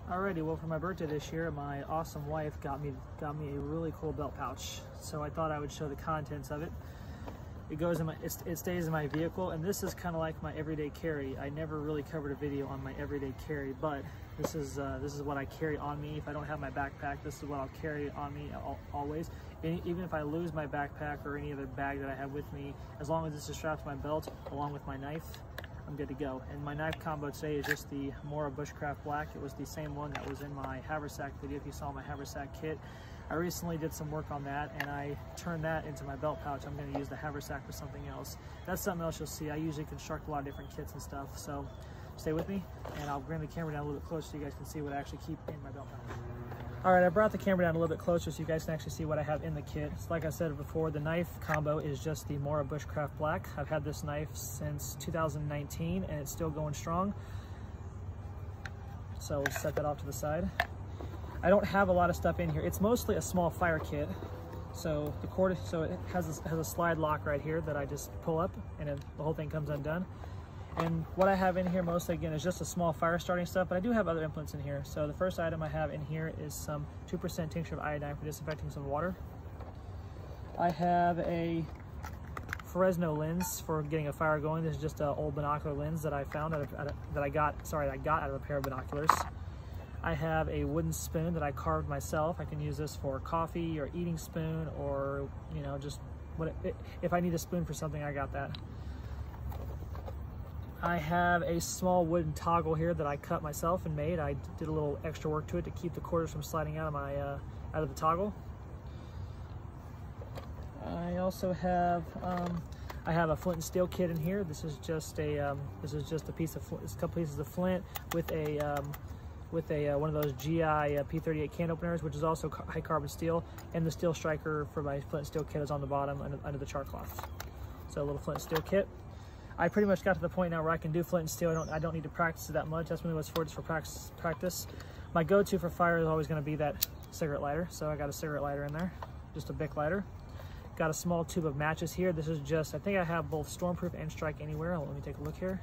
Alrighty, well, for my birthday this year, my awesome wife got me a really cool belt pouch. So I thought I would show the contents of it. It goes in it stays in my vehicle, and this is kind of like my everyday carry. I never really covered a video on my everyday carry, but this is what I carry on me. If I don't have my backpack, this is what I'll carry on me always. Even if I lose my backpack or any other bag that I have with me, as long as this is strapped to my belt along with my knife, I'm good to go. And my knife combo today is just the Mora Bushcraft Black. It was the same one that was in my haversack video. If you saw my haversack kit, I recently did some work on that and I turned that into my belt pouch. I'm going to use the haversack for something else. That's something else you'll see. I usually construct a lot of different kits and stuff, so stay with me and I'll bring the camera down a little bit closer so you guys can see what I actually keep in my belt pouch. Alright, I brought the camera down a little bit closer so you guys can actually see what I have in the kit. So like I said before, the knife combo is just the Mora Bushcraft Black. I've had this knife since 2019 and it's still going strong. So we'll set that off to the side. I don't have a lot of stuff in here. It's mostly a small fire kit. So it has a slide lock right here that I just pull up and then the whole thing comes undone. And what I have in here mostly, again, is just a small fire starting stuff, but I do have other implements in here. So the first item I have in here is some 2% tincture of iodine for disinfecting some water. I have a Fresno lens for getting a fire going. This is just an old binocular lens that I found that I got out of a pair of binoculars. I have a wooden spoon that I carved myself. I can use this for coffee or eating spoon, or just if I need a spoon for something, I got that. I have a small wooden toggle here that I cut myself and made. I did a little extra work to it to keep the quarters from sliding out of my out of the toggle. I also have I have a Flint and Steel Kit in here. This is just a piece of it's a couple pieces of flint with a one of those GI P38 can openers, which is also high carbon steel, and the steel striker for my Flint and Steel Kit is on the bottom under the char cloth. So a little Flint and Steel Kit. I pretty much got to the point now where I can do flint and steel. I don't need to practice it that much. That's really what's for, just for practice. My go-to for fire is always going to be that cigarette lighter. So I got a cigarette lighter in there, just a Bic lighter. Got a small tube of matches here. This is just, I think I have both Stormproof and Strike Anywhere. Let me take a look here.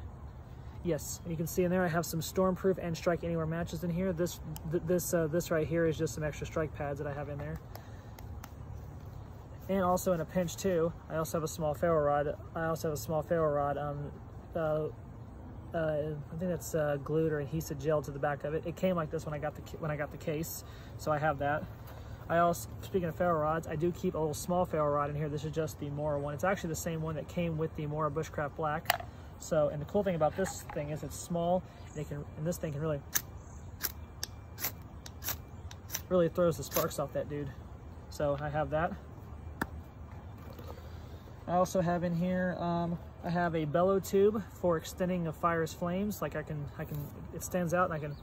Yes, and you can see in there I have some Stormproof and Strike Anywhere matches in here. This right here is just some extra strike pads that I have in there. And also in a pinch too, I also have a small Ferro Rod. I think that's glued or adhesive gel to the back of it. It came like this when I got the case, so I have that. I also, speaking of Ferro Rods, I do keep a little small Ferro Rod in here. This is just the Mora one. It's actually the same one that came with the Mora Bushcraft Black. So, and the cool thing about this thing is it's small, and this thing can really throws the sparks off that dude. So I have that. I also have in here, I have a Bellow Tube for extending a fire's flames. Like it stands out and I can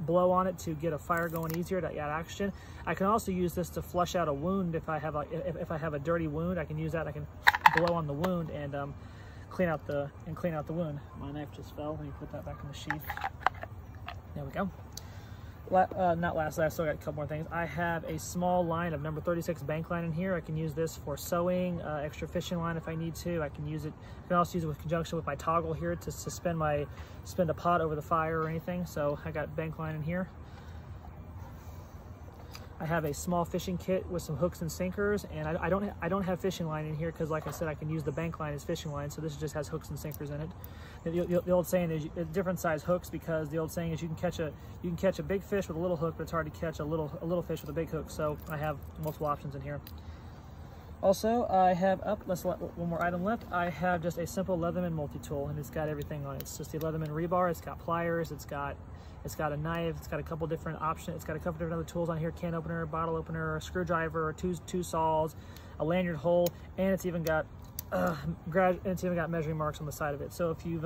blow on it to get a fire going easier, to add oxygen. I can also use this to flush out a wound. If I have a dirty wound, I can use that. I can blow on the wound and clean out the wound. My knife just fell. Let me put that back in the sheath. There we go. Not last, I still got a couple more things. I have a small line of number 36 bank line in here. I can use this for sewing, extra fishing line if I need to. I can also use it with conjunction with my toggle here to suspend a pot over the fire or anything. So I got bank line in here. I have a small fishing kit with some hooks and sinkers, and I don't have fishing line in here because, like I said, I can use the bank line as fishing line. So this just has hooks and sinkers in it. The old saying is different size hooks, because the old saying is you can catch a big fish with a little hook, but it's hard to catch a little fish with a big hook. So I have multiple options in here. Also, I have one more item left. I have just a simple Leatherman Multi-Tool, and it's got everything on it. It's just the Leatherman rebar. It's got pliers. It's got a knife. It's got a couple different options. It's got a couple different other tools on here: can opener, bottle opener, a screwdriver, two saws, a lanyard hole, and it's even got measuring marks on the side of it. So if you've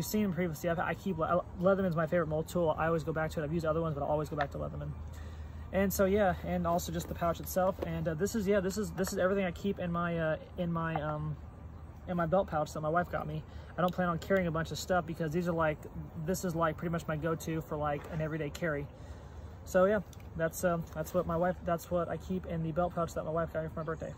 seen them previously, Leatherman's my favorite multi-tool. I always go back to it. I've used other ones, but I always go back to Leatherman. And so yeah, and also just the pouch itself. And this is everything I keep in my belt pouch that my wife got me. I don't plan on carrying a bunch of stuff because this is like pretty much my go-to for like an everyday carry. So yeah, that's what I keep in the belt pouch that my wife got me for my birthday.